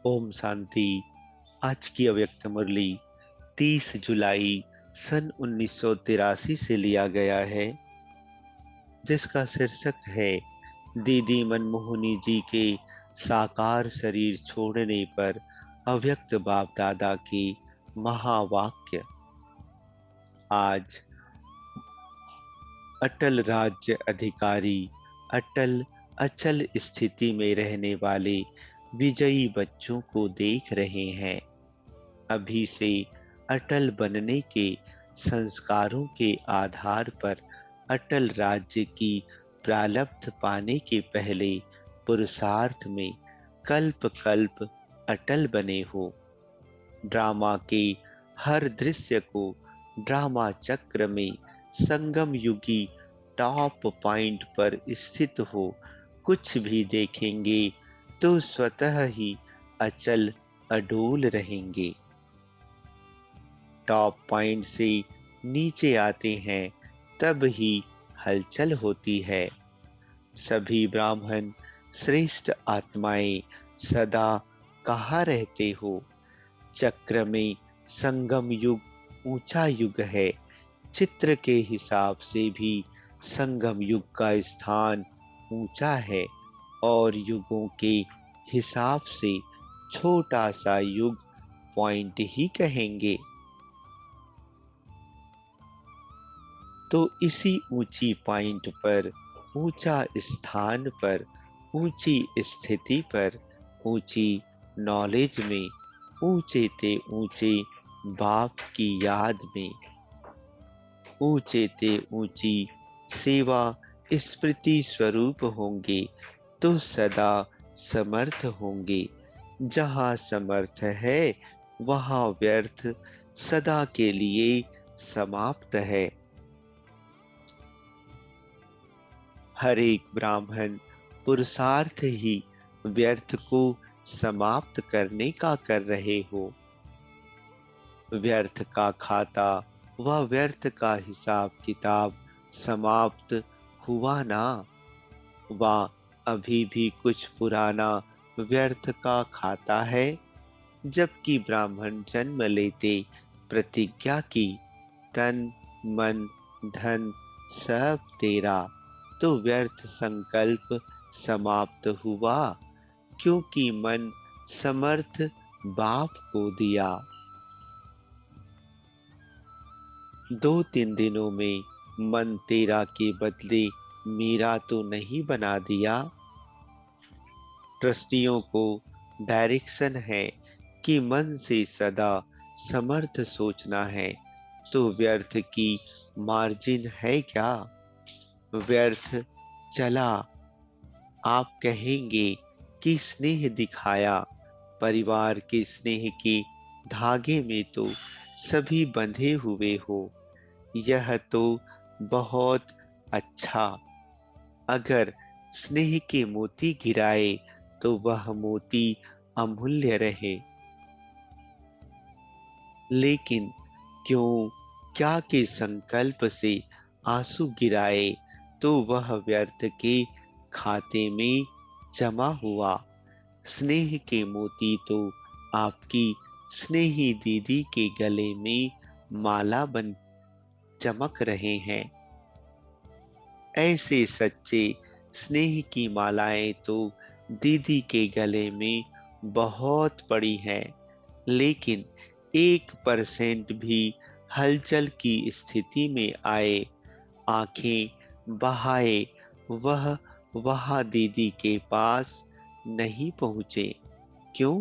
ओम शांति। आज की अव्यक्त मुरली 30 जुलाई सन 1983 से लिया गया है, जिसका शीर्षक है दीदी मनमोहनी जी के साकार शरीर छोड़ने पर अव्यक्त बाप दादा के महावाक्य। आज अटल राज्य अधिकारी, अटल अचल स्थिति में रहने वाले विजयी बच्चों को देख रहे हैं। अभी से अटल बनने के संस्कारों के आधार पर अटल राज्य की प्रालब्ध पाने के पहले पुरुषार्थ में कल्प कल्प अटल बने हो। ड्रामा के हर दृश्य को ड्रामा चक्र में संगम युगी टॉप पॉइंट पर स्थित हो कुछ भी देखेंगे तो स्वतः ही अचल अडोल रहेंगे। टॉप पॉइंट से नीचे आते हैं तब ही हलचल होती है। सभी ब्राह्मण श्रेष्ठ आत्माएं सदा कहाँ रहते हो? चक्र में संगम युग ऊंचा युग है। चित्र के हिसाब से भी संगम युग का स्थान ऊंचा है और युगों के हिसाब से छोटा सा युग पॉइंट ही कहेंगे। तो इसी ऊंची पॉइंट पर, ऊंचा स्थान पर, ऊंची स्थिति पर, ऊंची नॉलेज में, ऊंचे ते ऊंचे बाप की याद में, ऊंचे ते ऊंची सेवा स्मृति स्वरूप होंगे तो सदा समर्थ होंगे। जहाँ समर्थ है वहाँ व्यर्थ सदा के लिए समाप्त है। हर एक ब्राह्मण पुरुषार्थ ही व्यर्थ को समाप्त करने का कर रहे हो। व्यर्थ का खाता व व्यर्थ का हिसाब किताब समाप्त हुआ ना? वह अभी भी कुछ पुराना व्यर्थ का खाता है। जबकि ब्राह्मण जन्म लेते प्रतिज्ञा की, तन मन धन सब तेरा, तो व्यर्थ संकल्प समाप्त हुआ, क्योंकि मन समर्थ बाप को दिया। 2-3 दिनों में मन तेरा के बदले मेरा तो नहीं बना दिया। ट्रस्टियों को डायरेक्शन है कि मन से सदा समर्थ सोचना है, तो व्यर्थ की मार्जिन है क्या? व्यर्थ चला। आप कहेंगे कि स्नेह दिखाया, परिवार के स्नेह के धागे में तो सभी बंधे हुए हो। यह तो बहुत अच्छा। अगर स्नेह के मोती गिराए तो वह मोती अमूल्य रहे। लेकिन क्यों क्या के संकल्प से आंसू गिराए तो वह व्यर्थ के खाते में जमा हुआ। स्नेह के मोती तो आपकी स्नेही दीदी के गले में माला बन चमक रहे हैं। ऐसे सच्चे स्नेह की मालाएं तो दीदी के गले में बहुत पड़ी हैं, लेकिन 1% भी हलचल की स्थिति में आए, आंखें बहाए वह वहां दीदी के पास नहीं पहुंचे। क्यों?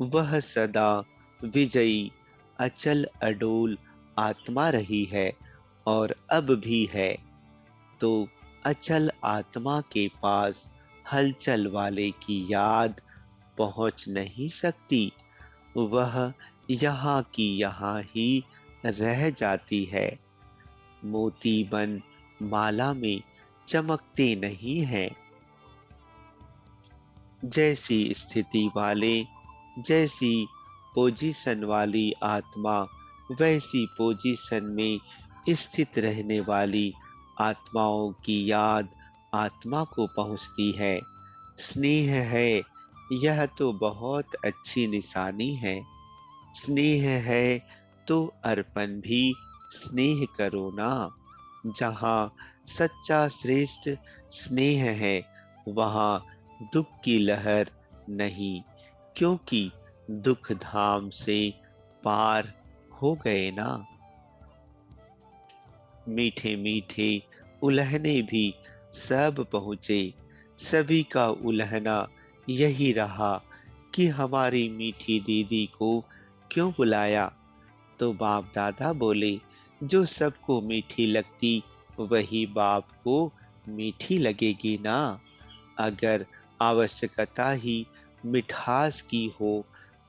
वह सदा विजयी अचल अडोल आत्मा रही है और अब भी है। तो अचल आत्मा के पास हलचल वाले की याद पहुंच नहीं सकती। वह यहाँ की यहाँ ही रह जाती है। मोती बन माला में चमकते नहीं हैं। जैसी स्थिति वाले, जैसी पोजीशन वाली आत्मा, वैसी पोजीशन में स्थित रहने वाली आत्माओं की याद आत्मा को पहुंचती है। स्नेह है, यह तो बहुत अच्छी निशानी है। स्नेह है तो अर्पण भी स्नेह करो ना। जहाँ सच्चा श्रेष्ठ स्नेह है, वहाँ दुख की लहर नहीं, क्योंकि दुख धाम से पार हो गए ना। मीठे मीठे उल्हने भी सब पहुँचे, सभी का उल्हना यही रहा कि हमारी मीठी दीदी को क्यों बुलाया। तो बाप दादा बोले, जो सबको मीठी लगती वही बाप को मीठी लगेगी ना। अगर आवश्यकता ही मिठास की हो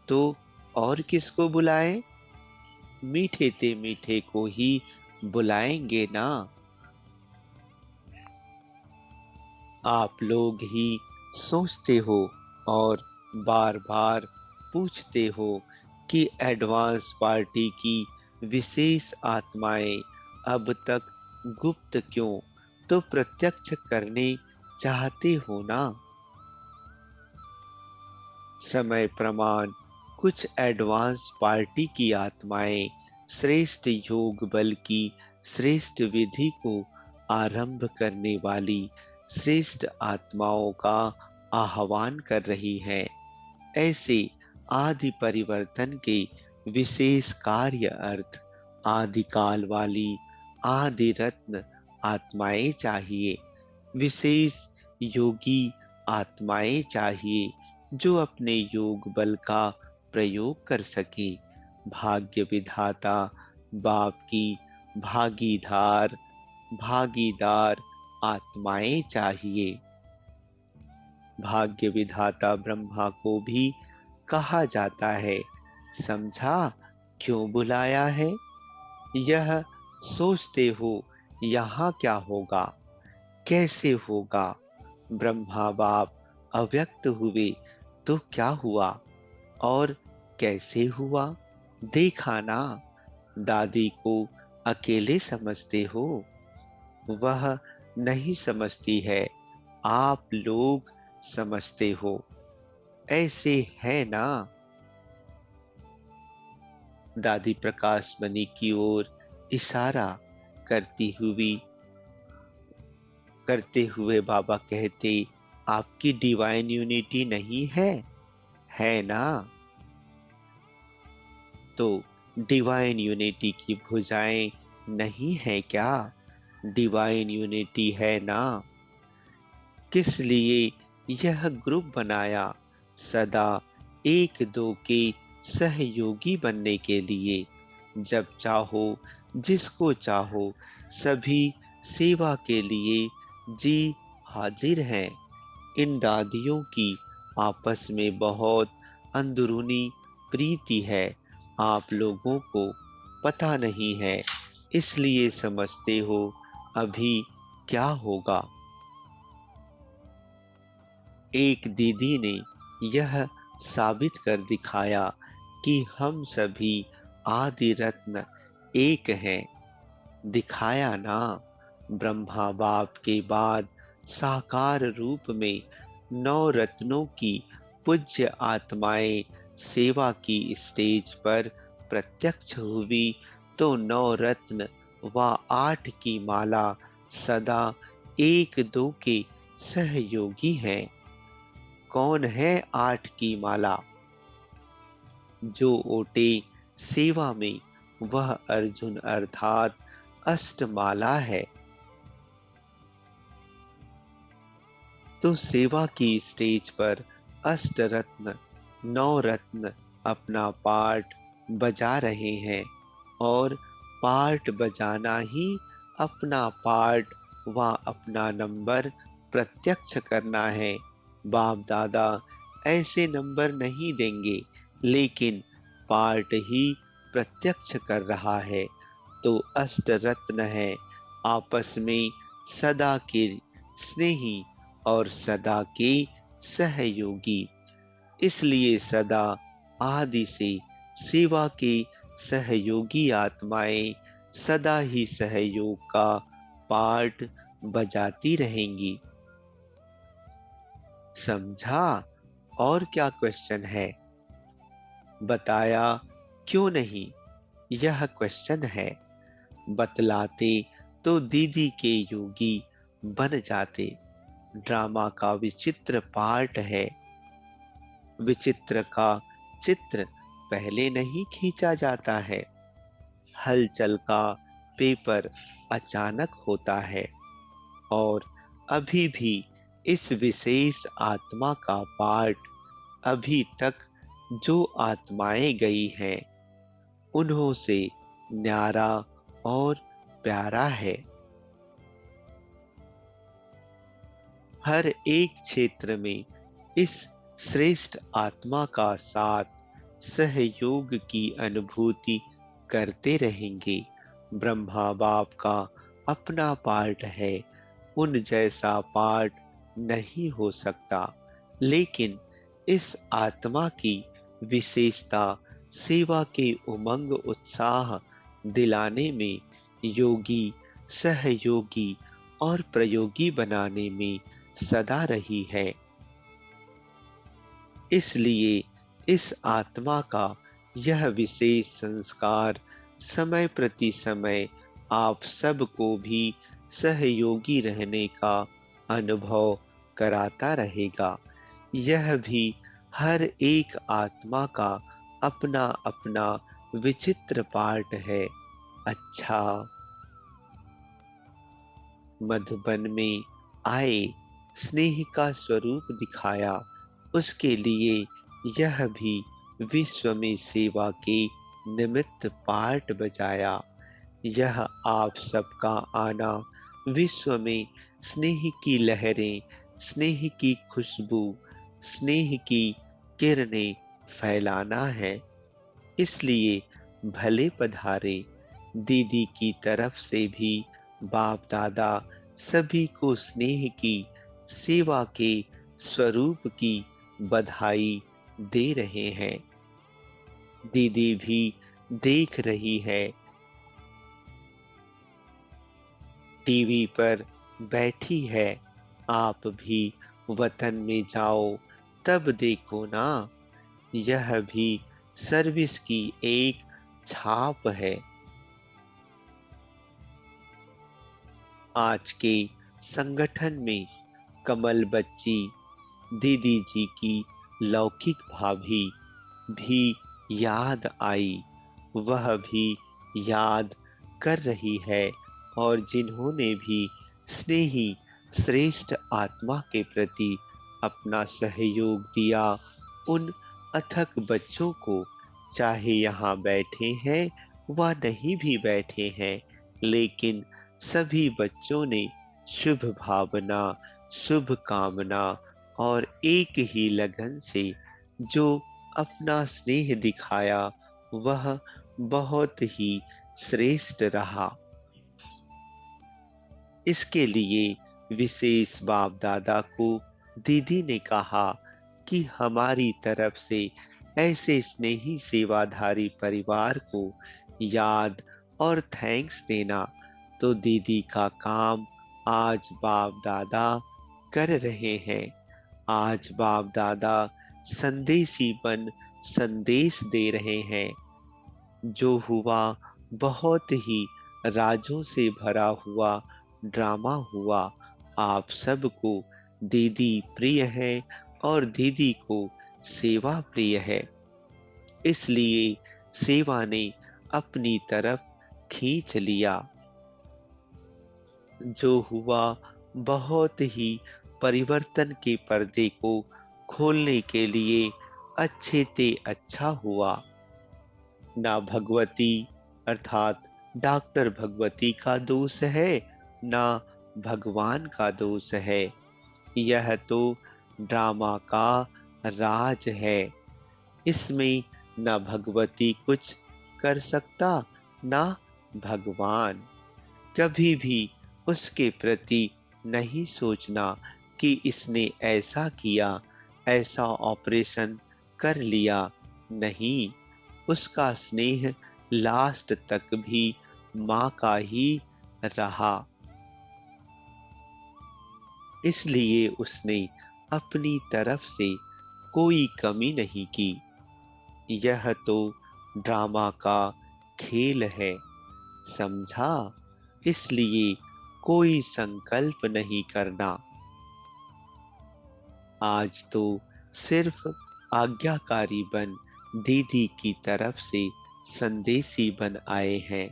तो और किसको बुलाएं? मीठे ते मीठे को ही बुलाएंगे ना। आप लोग ही सोचते हो और बार बार पूछते हो कि एडवांस पार्टी की विशेष आत्माएं अब तक गुप्त क्यों, तो प्रत्यक्ष करने चाहते हो ना। समय प्रमाण, कुछ एडवांस पार्टी की आत्माएं श्रेष्ठ योग बल की श्रेष्ठ विधि को आरंभ करने वाली श्रेष्ठ आत्माओं का आह्वान कर रही हैं। ऐसे आदि परिवर्तन के विशेष कार्य अर्थ आदि काल वाली आदि रत्न आत्माएं चाहिए। विशेष योगी आत्माएं चाहिए, जो अपने योग बल का प्रयोग कर सके। भाग्य विधाता बाप की भागीदार भागीदार आत्माएं चाहिए। भाग्य विधाता ब्रह्मा को भी कहा जाता है। समझा क्यों बुलाया है? यह सोचते हो यहाँ क्या होगा, कैसे होगा। ब्रह्मा बाप अव्यक्त हुए तो क्या हुआ और कैसे हुआ, देखा ना। दादी को अकेले समझते हो, वह नहीं समझती है, आप लोग समझते हो। ऐसे है ना। दादी प्रकाश मणि की ओर इशारा करती हुई करते हुए बाबा कहते, आपकी डिवाइन यूनिटी नहीं है, है ना। तो डिवाइन यूनिटी की भुजाएं नहीं है क्या? डिवाइन यूनिटी है ना। किस लिए यह ग्रुप बनाया? सदा एक दो के सहयोगी बनने के लिए। जब चाहो, जिसको चाहो, सभी सेवा के लिए जी हाजिर हैं। इन दादियों की आपस में बहुत अंदरूनी प्रीति है, आप लोगों को पता नहीं है, इसलिए समझते हो अभी क्या होगा। एक दीदी ने यह साबित कर दिखाया कि हम सभी आदि रत्न एक हैं। दिखाया ना। ब्रह्मा बाप के बाद साकार रूप में 9 रत्नों की पूज्य आत्माएं सेवा की स्टेज पर प्रत्यक्ष हुई, तो 9 रत्न व 8 की माला सदा एक दो के सहयोगी हैं। कौन है 8 की माला? जो ओटे सेवा में, वह अर्जुन अर्थात अष्टमाला है। तो सेवा की स्टेज पर अष्ट रत्न 9 रत्न अपना पार्ट बजा रहे हैं, और पार्ट बजाना ही अपना पार्ट व अपना नंबर प्रत्यक्ष करना है। बाप दादा ऐसे नंबर नहीं देंगे, लेकिन पार्ट ही प्रत्यक्ष कर रहा है। तो अष्ट रत्न है, आपस में सदा के स्नेही और सदा के सहयोगी। इसलिए सदा आदि से सेवा के सहयोगी आत्माएं सदा ही सहयोग का पार्ट बजाती रहेंगी। समझा? और क्या क्वेश्चन है? बताया क्यों नहीं, यह क्वेश्चन है। बतलाते तो दीदी के योगी बन जाते। ड्रामा का विचित्र पार्ट है। विचित्र का चित्र पहले नहीं खींचा जाता है। हलचल का पेपर अचानक होता है। और अभी भी इस विशेष आत्मा का पार्ट अभी तक जो आत्माएं गई हैं उन्हों से न्यारा और प्यारा है। हर एक क्षेत्र में इस श्रेष्ठ आत्मा का साथ सहयोग की अनुभूति करते रहेंगे। ब्रह्मा बाप का अपना पार्ट है, उन जैसा पार्ट नहीं हो सकता। लेकिन इस आत्मा की विशेषता सेवा के उमंग उत्साह दिलाने में, योगी सहयोगी और प्रयोगी बनाने में सदा रही है। इसलिए इस आत्मा का यह विशेष संस्कार समय प्रति समय आप सबको भी सहयोगी रहने का अनुभव कराता रहेगा। यह भी हर एक आत्मा का अपना अपना विचित्र पार्ट है। अच्छा, मधुबन में आए, स्नेह का स्वरूप दिखाया, उसके लिए यह भी विश्व में सेवा के निमित्त पार्ट बजाया। यह आप सबका आना विश्व में स्नेह की लहरें, स्नेह की खुशबू, स्नेह की किरणें फैलाना है। इसलिए भले पधारे। दीदी की तरफ से भी बाप दादा सभी को स्नेह की, सेवा के स्वरूप की बधाई दे रहे हैं। दीदी भी देख रही है, टीवी पर बैठी है। आप भी वतन में जाओ तब देखो ना, यह भी सर्विस की एक छाप है। आज के संगठन में कमल बच्ची, दीदी जी की लौकिक भाभी भी याद आई। वह भी याद कर रही है, और जिन्होंने भी स्नेही श्रेष्ठ आत्मा के प्रति अपना सहयोग दिया, उन अथक बच्चों को, चाहे यहाँ बैठे हैं व नहीं भी बैठे हैं, लेकिन सभी बच्चों ने शुभ भावना, शुभ कामना और एक ही लगन से जो अपना स्नेह दिखाया, वह बहुत ही श्रेष्ठ रहा। इसके लिए विशेष बाप दादा को दीदी ने कहा कि हमारी तरफ से ऐसे स्नेही सेवाधारी परिवार को याद और थैंक्स देना। तो दीदी का काम आज बाप दादा कर रहे हैं। आज बाप दादा संदेशीपन संदेश दे रहे हैं। जो हुआ बहुत ही राजों से भरा हुआ ड्रामा हुआ। आप सबको दीदी प्रिय है और दीदी को सेवा प्रिय है, इसलिए सेवा ने अपनी तरफ खींच लिया। जो हुआ बहुत ही परिवर्तन के पर्दे को खोलने के लिए अच्छे ते अच्छा हुआ। ना भगवती अर्थात डॉक्टर भगवती का दोष है, ना भगवान का दोष है। यह तो ड्रामा का राज है। इसमें ना भगवती कुछ कर सकता, ना भगवान। कभी भी उसके प्रति नहीं सोचना कि इसने ऐसा किया, ऐसा ऑपरेशन कर लिया। नहीं, उसका स्नेह लास्ट तक भी माँ का ही रहा। इसलिए उसने अपनी तरफ से कोई कमी नहीं की। यह तो ड्रामा का खेल है, समझा? इसलिए कोई संकल्प नहीं करना। आज तो सिर्फ आज्ञाकारी बन दीदी की तरफ से संदेशी बन आए हैं।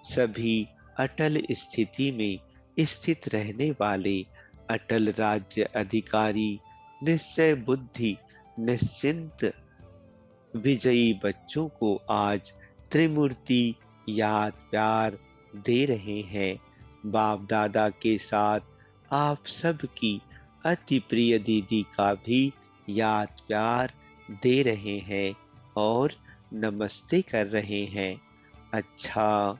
सभी अटल स्थिति में स्थित रहने वाले अटल राज्य अधिकारी निश्चय बुद्धि निश्चिंत विजयी बच्चों को आज त्रिमूर्ति याद प्यार दे रहे हैं। बाप दादा के साथ आप सबकी अति प्रिय दीदी का भी याद प्यार दे रहे हैं और नमस्ते कर रहे हैं। अच्छा,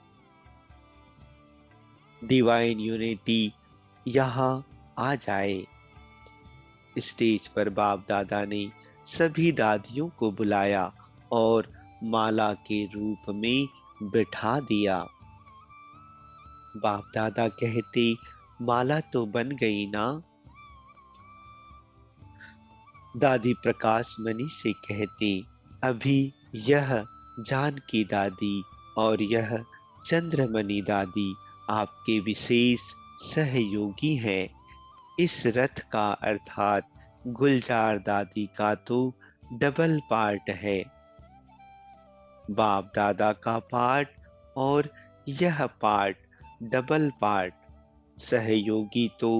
डिवाइन यूनिटी यहाँ आ जाए। स्टेज पर बाप दादा ने सभी दादियों को बुलाया और माला के रूप में बिठा दिया। बाप दादा कहते, माला तो बन गई ना? दादी प्रकाश मणि से कहती, अभी यह जानकी दादी और यह चंद्रमणि दादी आपके विशेष सहयोगी हैं। इस रथ का अर्थात गुलजार दादी का तो डबल पार्ट है। बाप दादा का पार्ट और यह पार्ट डबल पार्ट। सहयोगी तो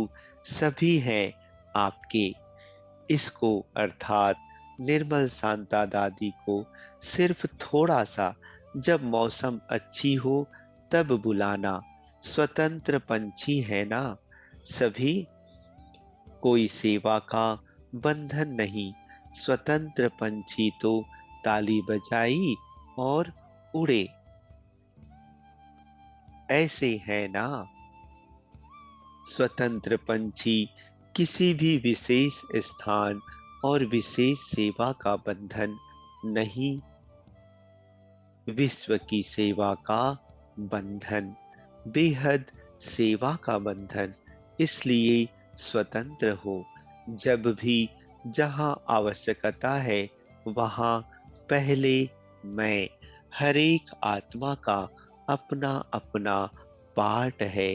सभी हैं आपके। इसको अर्थात निर्मल शांता दादी को सिर्फ थोड़ा सा जब मौसम अच्छी हो तब बुलाना। स्वतंत्र पंछी है ना सभी, कोई सेवा का बंधन नहीं। स्वतंत्र पंछी तो ताली बजाई और उड़े, ऐसे है ना। स्वतंत्र पंछी किसी भी विशेष स्थान और विशेष सेवा का बंधन नहीं, विश्व की सेवा का बंधन, बेहद सेवा का बंधन। इसलिए स्वतंत्र हो। जब भी जहां आवश्यकता है वहां पहले मैं। हर एक आत्मा का अपना अपना पार्ट है।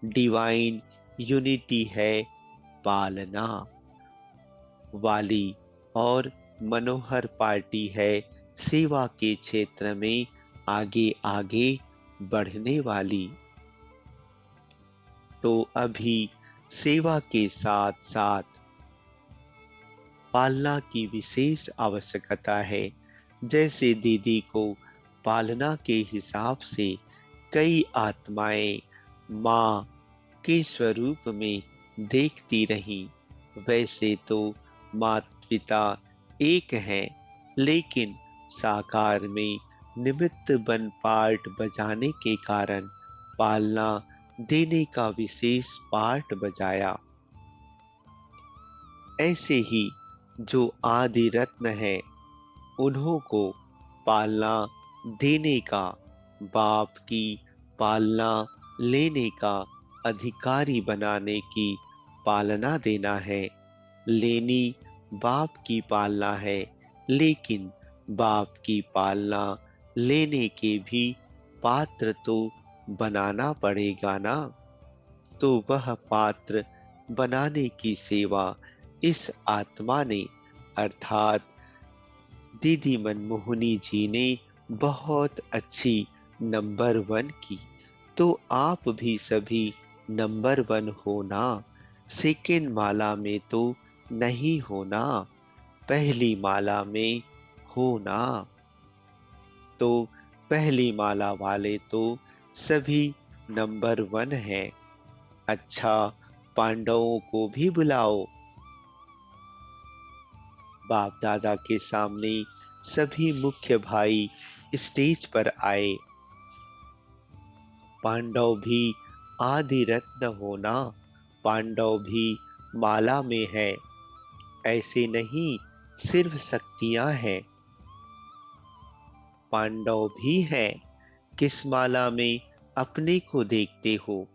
डिवाइन यूनिटी है पालना वाली और मनोहर पार्टी है सेवा के क्षेत्र में आगे आगे बढ़ने वाली। तो अभी सेवा के साथ साथ पालना की विशेष आवश्यकता है। जैसे दीदी को पालना के हिसाब से कई आत्माएं माँ के स्वरूप में देखती रही, वैसे तो माता पिता एक हैं, लेकिन साकार में निमित्त बन पार्ट बजाने के कारण पालना देने का विशेष पार्ट बजाया। ऐसे ही जो आदि रत्न है उन्हों को पालना देने का, बाप की पालना लेने का, अधिकारी बनाने की पालना देना है। लेनी बाप की पालना है, लेकिन बाप की पालना लेने के भी पात्र तो बनाना पड़ेगा ना। तो वह पात्र बनाने की सेवा इस आत्मा ने अर्थात दीदी मनमोहनी जी ने बहुत अच्छी नंबर 1 की। तो आप भी सभी नंबर 1 होना। सेकेंड माला में तो नहीं होना, पहली माला में होना। तो पहली माला वाले तो सभी नंबर 1 हैं। अच्छा, पांडवों को भी बुलाओ। बाप दादा के सामने सभी मुख्य भाई स्टेज पर आए। पांडव भी आदि रत्न होना, पांडव भी माला में है। ऐसे नहीं सिर्फ शक्तियां हैं, पांडव भी हैं। किस माला में अपने को देखते हो?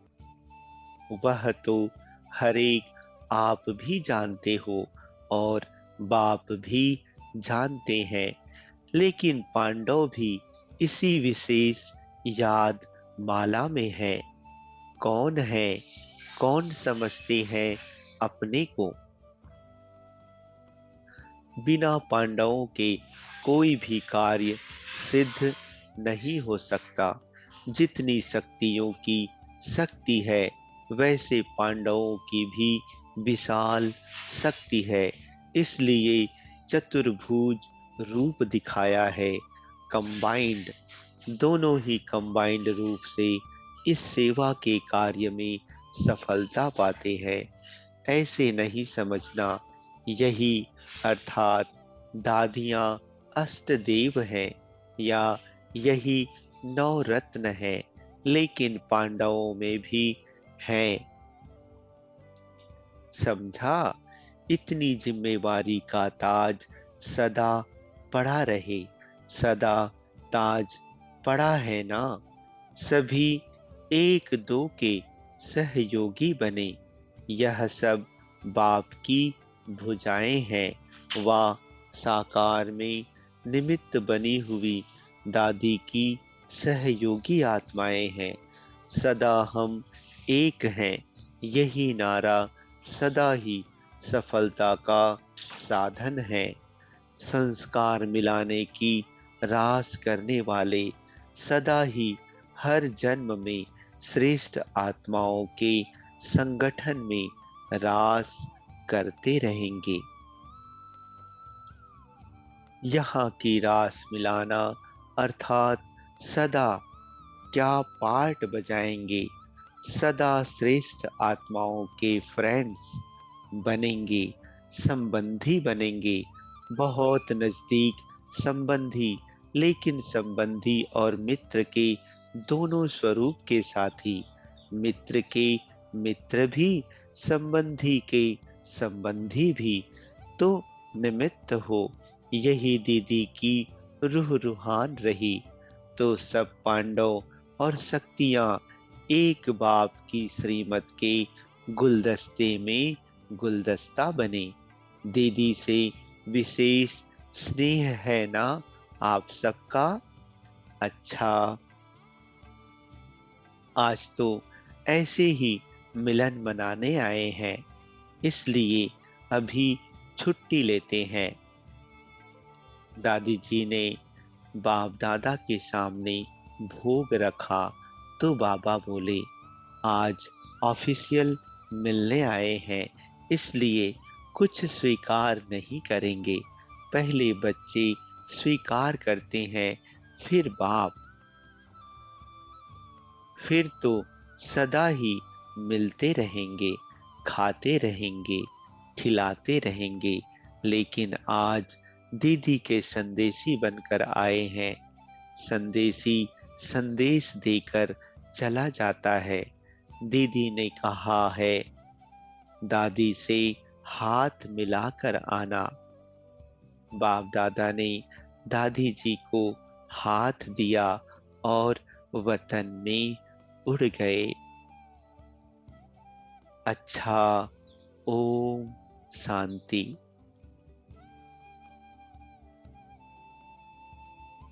वह तो हर एक आप भी जानते हो और बाप भी जानते हैं, लेकिन पांडव भी इसी विशेष याद माला में है। कौन है, कौन समझते हैं अपने को? बिना पांडवों के कोई भी कार्य सिद्ध नहीं हो सकता। जितनी शक्तियों की शक्ति है, वैसे पांडवों की भी विशाल शक्ति है। इसलिए चतुर्भुज रूप दिखाया है। कंबाइंड, दोनों ही कंबाइंड रूप से इस सेवा के कार्य में सफलता पाते हैं। ऐसे नहीं समझना, यही अर्थात दादियां अष्टदेव हैं या यही नवरत्न है, लेकिन पांडवों में भी हैं। समझा? इतनी जिम्मेवारी का ताज सदा पड़ा रहे। सदा ताज पड़ा है ना? सभी एक दो के सहयोगी बने। यह सब बाप की भुजाएं हैं। वह साकार में निमित्त बनी हुई दादी की सहयोगी आत्माएं हैं। सदा हम एक हैं, यही नारा सदा ही सफलता का साधन है। संस्कार मिलाने की रास करने वाले सदा ही हर जन्म में श्रेष्ठ आत्माओं के संगठन में रास करते रहेंगे। यहाँ की रास मिलाना अर्थात सदा क्या पार्ट बजाएंगे, सदा श्रेष्ठ आत्माओं के फ्रेंड्स बनेंगे, संबंधी बनेंगे, बहुत नजदीक संबंधी, लेकिन संबंधी और मित्र के दोनों स्वरूप के साथी। मित्र के मित्र भी, संबंधी के संबंधी भी। तो निमित्त हो, यही दीदी की रूह रूहान रही, तो सब पांडव और शक्तियां एक बाप की श्रीमत के गुलदस्ते में गुलदस्ता बने। दीदी से विशेष स्नेह है ना आप सबका? अच्छा, आज तो ऐसे ही मिलन मनाने आए हैं, इसलिए अभी छुट्टी लेते हैं। दादी जी ने बाप दादा के सामने भोग रखा तो बाबा बोले, आज ऑफिशियल मिलने आए हैं, इसलिए कुछ स्वीकार नहीं करेंगे। पहले बच्चे स्वीकार करते हैं, फिर बाप। फिर तो सदा ही मिलते रहेंगे, खाते रहेंगे, खिलाते रहेंगे। लेकिन आज दीदी के संदेशी बनकर आए हैं। संदेशी संदेश देकर चला जाता है। दीदी ने कहा है, दादी से हाथ मिलाकर आना। बाप दादा ने दादी जी को हाथ दिया और वतन में उड़ गए। अच्छा, ओम शांति।